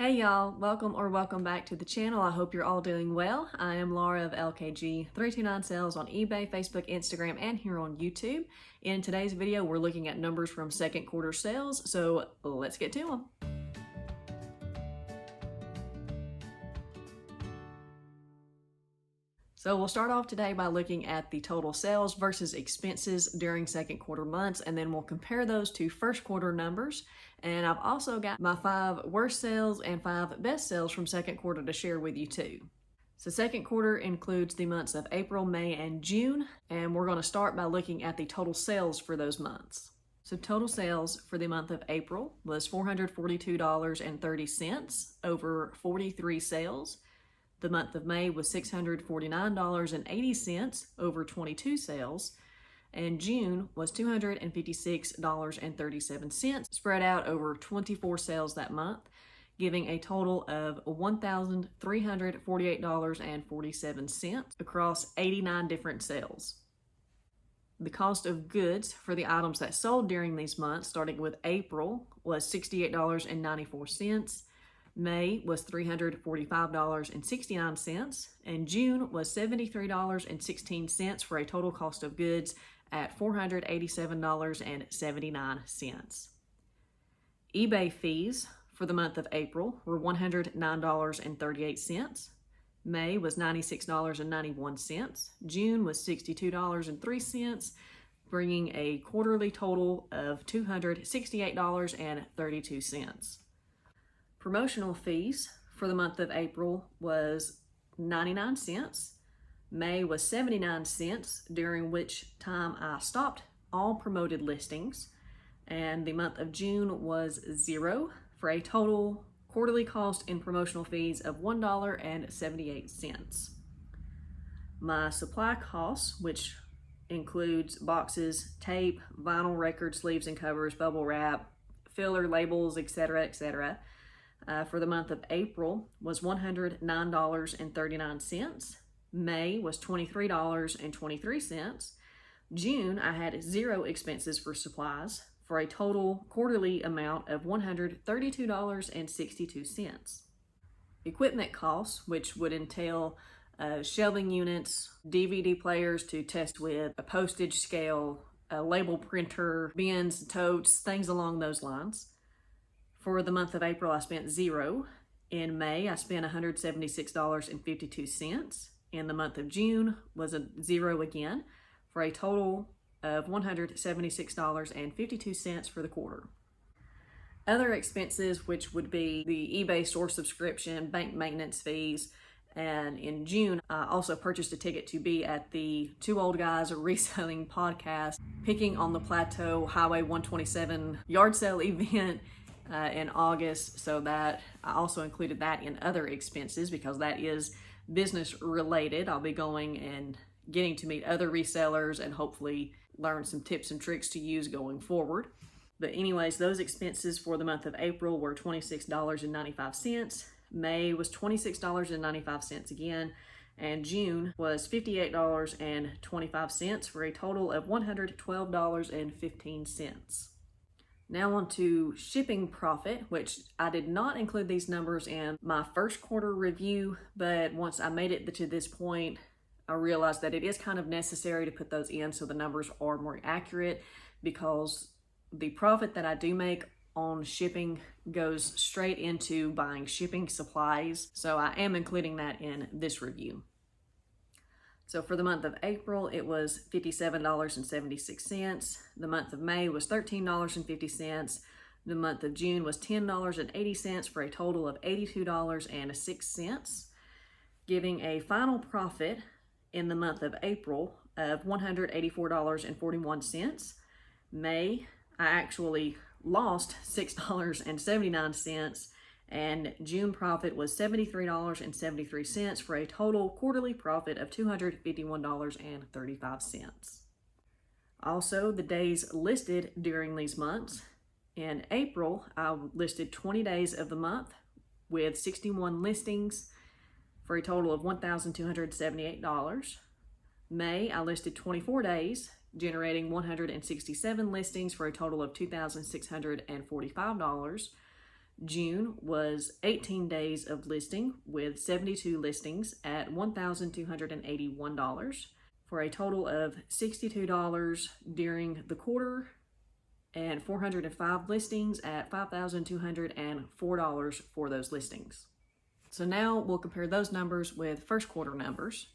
Hey y'all, welcome back to the channel. I hope you're all doing well. I am Laura of LKG329 Sales on eBay, Facebook, Instagram, and here on YouTube. In today's video, we're looking at numbers from second quarter sales, so let's get to them. So we'll start off today by looking at the total sales versus expenses during second quarter months, and then we'll compare those to first quarter numbers. And I've also got my 5 worst sales and 5 best sales from second quarter to share with you too. So second quarter includes the months of April, May, and June, and we're going to start by looking at the total sales for those months. So total sales for the month of April was $442.30 over 43 sales. The month of May was $649.80 over 22 sales, and June was $256.37 spread out over 24 sales that month, giving a total of $1,348.47 across 89 different sales. The cost of goods for the items that sold during these months, starting with April, was $68.94. May was $345.69, and June was $73.16 for a total cost of goods at $487.79. eBay fees for the month of April were $109.38. May was $96.91. June was $62.03, bringing a quarterly total of $268.32. Promotional fees for the month of April was 99 cents. May was 79 cents, during which time I stopped all promoted listings. And the month of June was 0 for a total quarterly cost in promotional fees of $1.78. My supply costs, which includes boxes, tape, vinyl record sleeves and covers, bubble wrap, filler, labels, etc., for the month of April was $109.39. May was $23.23. June, I had 0 expenses for supplies for a total quarterly amount of $132.62. Equipment costs, which would entail shelving units, DVD players to test with, a postage scale, a label printer, bins, totes, things along those lines. For the month of April, I spent 0. In May, I spent $176.52. In the month of June was a 0 again, for a total of $176.52 for the quarter. Other expenses, which would be the eBay store subscription, bank maintenance fees, and in June, I also purchased a ticket to be at the Old Guys Reselling Podcast, Picking on the Plateau Highway 127 yard sale event in August, so that I also included that in other expenses because that is business related. I'll be going and getting to meet other resellers and hopefully learn some tips and tricks to use going forward. But anyways, those expenses for the month of April were $26.95. May was $26.95 again, and June was $58.25 for a total of $112.15. Now on to shipping profit, which I did not include these numbers in my first quarter review, but once I made it to this point, I realized that it is kind of necessary to put those in so the numbers are more accurate, because the profit that I do make on shipping goes straight into buying shipping supplies. So I am including that in this review. So for the month of April, it was $57.76. The month of May was $13.50. The month of June was $10.80 for a total of $82.06, giving a final profit in the month of April of $184.41. May, I actually lost $6.79, and June profit was $73.73 for a total quarterly profit of $251.35. Also, the days listed during these months. In April, I listed 20 days of the month with 61 listings for a total of $1,278. May, I listed 24 days, generating 167 listings for a total of $2,645. June was 18 days of listing with 72 listings at $1,281 for a total of $62 during the quarter and 405 listings at $5,204 for those listings. So now we'll compare those numbers with first quarter numbers.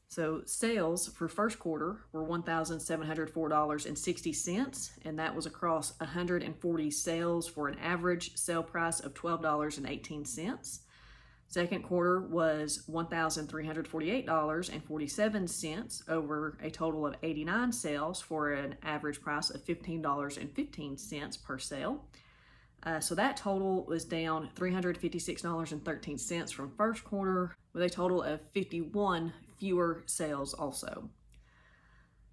So sales for first quarter were $1,704.60, and that was across 140 sales for an average sale price of $12.18. Second quarter was $1,348.47 over a total of 89 sales for an average price of $15.15 per sale. So that total was down $356.13 from first quarter, with a total of 51 fewer sales also.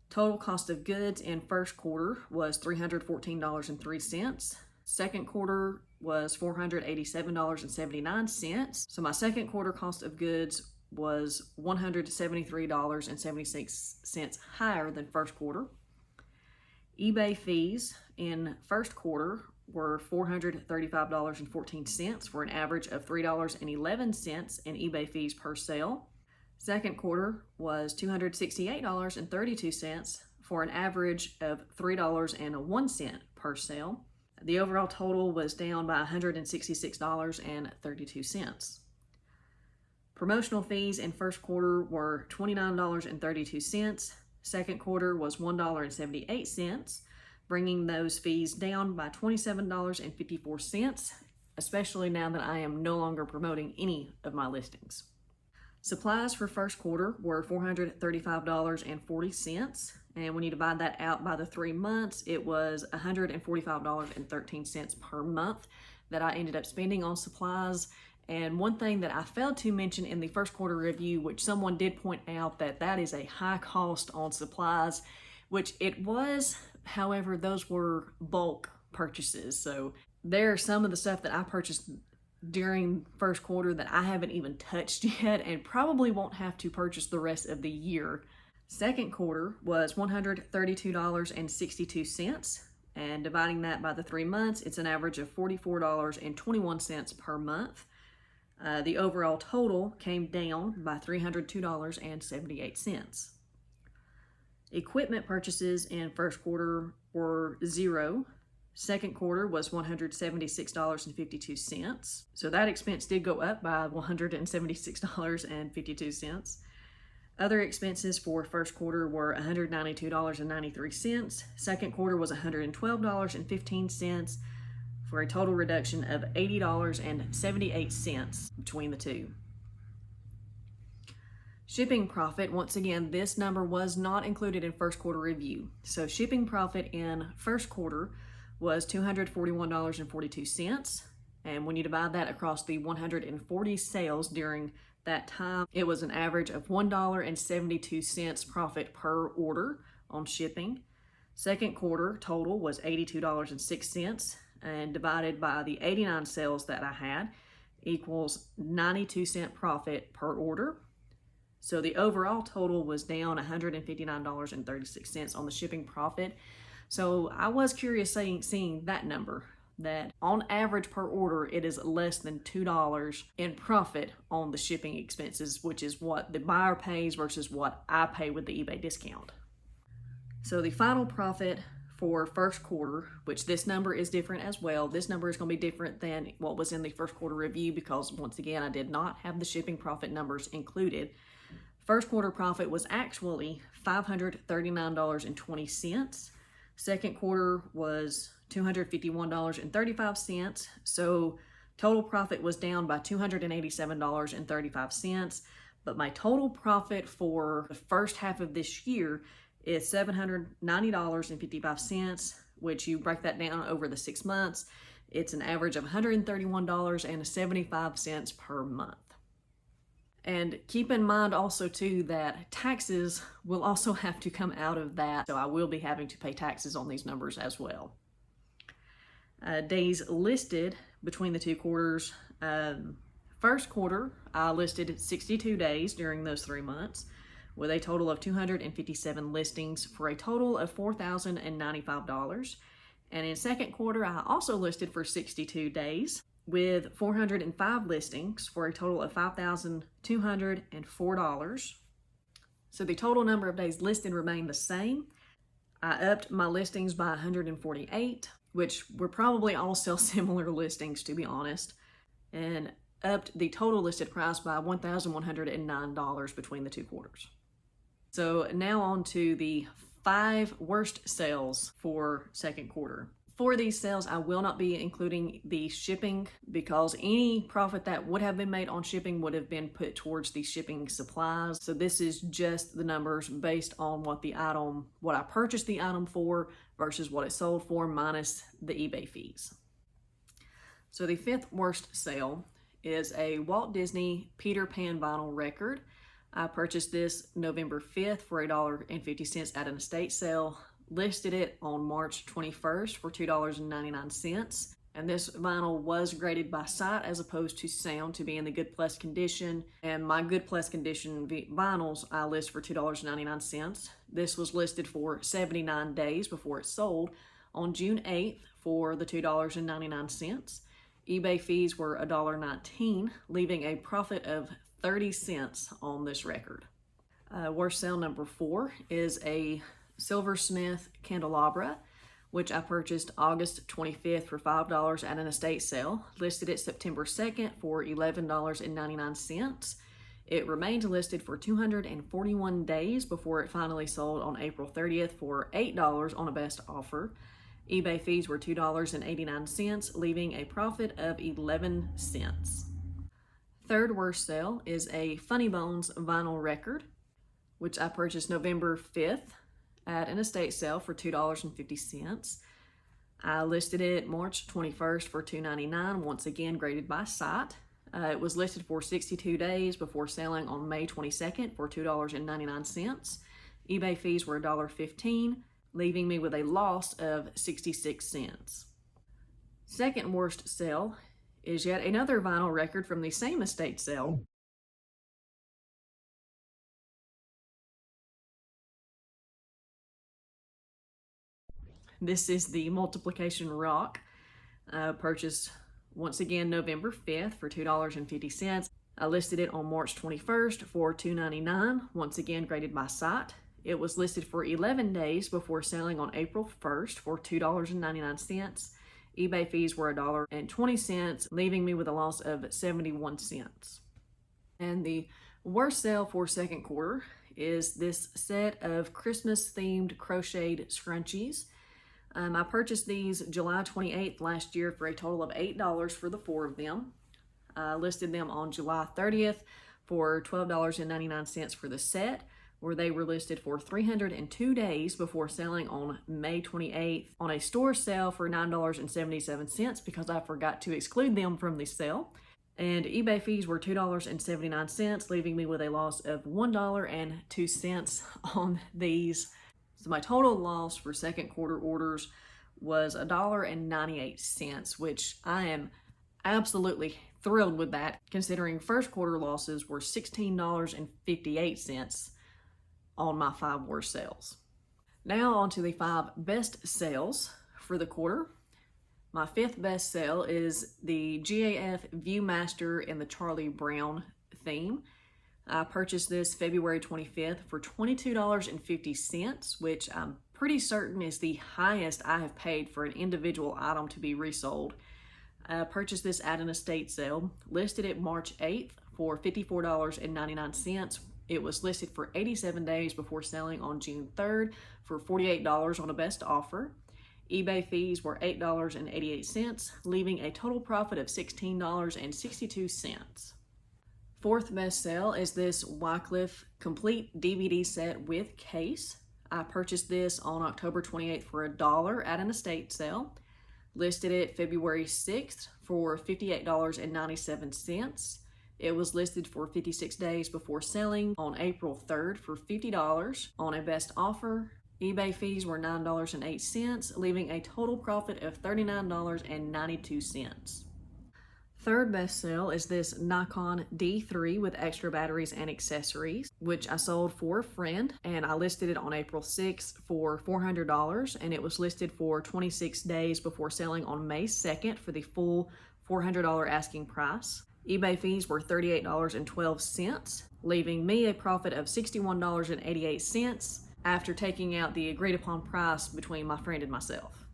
Total cost of goods in first quarter was $314.03. Second quarter was $487.79. So my second quarter cost of goods was $173.76 higher than first quarter. eBay fees in first quarter were $435.14 for an average of $3.11 in eBay fees per sale. Second quarter was $268.32 for an average of $3.01 per sale. The overall total was down by $166.32. Promotional fees in first quarter were $29.32. Second quarter was $1.78, bringing those fees down by $27.54, especially now that I am no longer promoting any of my listings. Supplies for first quarter were $435.40, and when you divide that out by the 3 months, it was $145.13 per month that I ended up spending on supplies. And one thing that I failed to mention in the first quarter review, which someone did point out that is a high cost on supplies, which it was. However, those were bulk purchases. So there's some of the stuff that I purchased during first quarter that I haven't even touched yet and probably won't have to purchase the rest of the year. Second quarter was $132.62, and dividing that by the 3 months, it's an average of $44.21 per month. The overall total came down by $302.78. Equipment purchases in first quarter were $0. Second quarter was $176.52. So that expense did go up by $176.52. Other expenses for first quarter were $192.93. Second quarter was $112.15 for a total reduction of $80.78 between the two. Shipping profit, once again, this number was not included in first quarter review. So shipping profit in first quarter was $241.42. And when you divide that across the 140 sales during that time, it was an average of $1.72 profit per order on shipping. Second quarter total was $82.06, and divided by the 89 sales that I had equals 92-cent profit per order. So the overall total was down $159.36 on the shipping profit. So I was curious seeing that number, that on average per order, it is less than $2 in profit on the shipping expenses, which is what the buyer pays versus what I pay with the eBay discount. So the final profit for first quarter, which this number is different as well. This number is going to be different than what was in the first quarter review because, once again, I did not have the shipping profit numbers included. First quarter profit was actually $539.20. Second quarter was $251.35. So total profit was down by $287.35. But my total profit for the first half of this year is $790.55, which you break that down over the 6 months, it's an average of $131.75 per month. And keep in mind also too that taxes will also have to come out of that, so I will be having to pay taxes on these numbers as well. Days listed between the two quarters. First quarter, I listed 62 days during those 3 months, with a total of 257 listings for a total of $4,095. And in second quarter, I also listed for 62 days with 405 listings for a total of $5,204. So the total number of days listed remained the same. I upped my listings by 148, which were probably all sell similar listings, to be honest, and upped the total listed price by $1,109 between the two quarters. So now on to the 5 worst sales for second quarter. For these sales, I will not be including the shipping because any profit that would have been made on shipping would have been put towards the shipping supplies. So this is just the numbers based on what I purchased the item for versus what it sold for minus the eBay fees. So the 5th worst sale is a Walt Disney Peter Pan vinyl record. I purchased this November 5th for $1.50 at an estate sale. Listed it on March 21st for $2.99. And this vinyl was graded by sight as opposed to sound to be in the good plus condition. And my good plus condition vinyls I list for $2.99. This was listed for 79 days before it sold on June 8th for the $2.99. eBay fees were $1.19, leaving a profit of 30 cents on this record. Worst sale number 4 is a Silversmith candelabra, which I purchased August 25th for $5 at an estate sale. Listed it September 2nd for $11.99. It remained listed for 241 days before it finally sold on April 30th for $8 on a best offer. eBay fees were $2.89, leaving a profit of 11 cents. Third worst sale is a Funny Bones vinyl record, which I purchased November 5th at an estate sale for $2.50. I listed it March 21st for $2.99, once again graded by sight. It was listed for 62 days before selling on May 22nd for $2.99. eBay fees were $1.15, leaving me with a loss of 66 cents. Second worst sale is yet another vinyl record from the same estate sale. This is the Multiplication Rock, purchased once again November 5th for $2.50. I listed it on March 21st for $2.99, once again graded by sight. It was listed for 11 days before selling on April 1st for $2.99. eBay fees were $1.20, leaving me with a loss of 71 cents. And the worst sale for second quarter is this set of Christmas-themed crocheted scrunchies. I purchased these July 28th last year for a total of $8 for the 4 of them. I listed them on July 30th for $12.99 for the set, where they were listed for 302 days before selling on May 28th on a store sale for $9.77 because I forgot to exclude them from the sale. And eBay fees were $2.79, leaving me with a loss of $1.02 on these. So my total loss for second quarter orders was $1.98, which I am absolutely thrilled with that, considering first quarter losses were $16.58 on my 5 worst sales. Now on to the 5 best sales for the quarter. My 5th best sale is the GAF Viewmaster in the Charlie Brown theme. I purchased this February 25th for $22.50, which I'm pretty certain is the highest I have paid for an individual item to be resold. I purchased this at an estate sale, listed it March 8th for $54.99. It was listed for 87 days before selling on June 3rd for $48 on a best offer. eBay fees were $8.88, leaving a total profit of $16.62. 4th best sale is this Wycliffe complete DVD set with case. I purchased this on October 28th for $1 at an estate sale. Listed it February 6th for $58.97. It was listed for 56 days before selling on April 3rd for $50 on a best offer. eBay fees were $9.08, leaving a total profit of $39.92. 3rd best sale is this Nikon D3 with extra batteries and accessories, which I sold for a friend, and I listed it on April 6th for $400, and it was listed for 26 days before selling on May 2nd for the full $400 asking price. eBay fees were $38.12, leaving me a profit of $61.88 after taking out the agreed upon price between my friend and myself.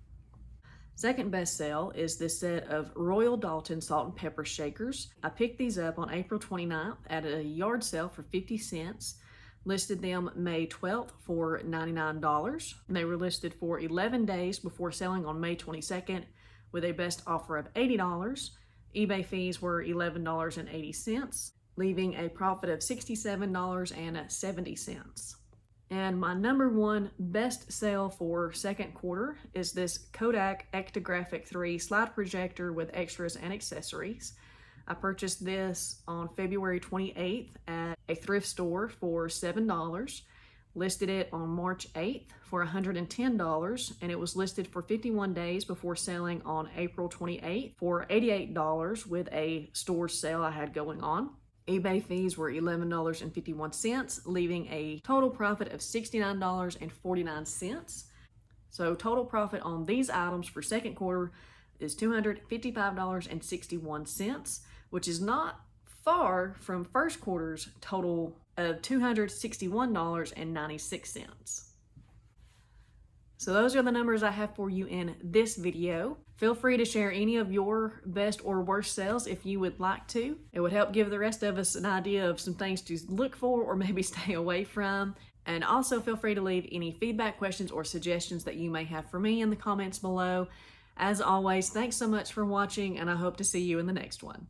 Second best sale is this set of Royal Dalton salt and pepper shakers. I picked these up on April 29th at a yard sale for 50 cents. Listed them May 12th for $99. They were listed for 11 days before selling on May 22nd with a best offer of $80. eBay fees were $11.80, leaving a profit of $67.70. And my number one best sale for second quarter is this Kodak Ectographic 3 slide projector with extras and accessories. I purchased this on February 28th at a thrift store for $7, listed it on March 8th for $110, and it was listed for 51 days before selling on April 28th for $88 with a store sale I had going on. eBay fees were $11.51, leaving a total profit of $69.49. So total profit on these items for second quarter is $255.61, which is not far from first quarter's total of $261.96. So those are the numbers I have for you in this video. Feel free to share any of your best or worst sales if you would like to. It would help give the rest of us an idea of some things to look for or maybe stay away from. And also feel free to leave any feedback, questions, or suggestions that you may have for me in the comments below. As always, thanks so much for watching, and I hope to see you in the next one.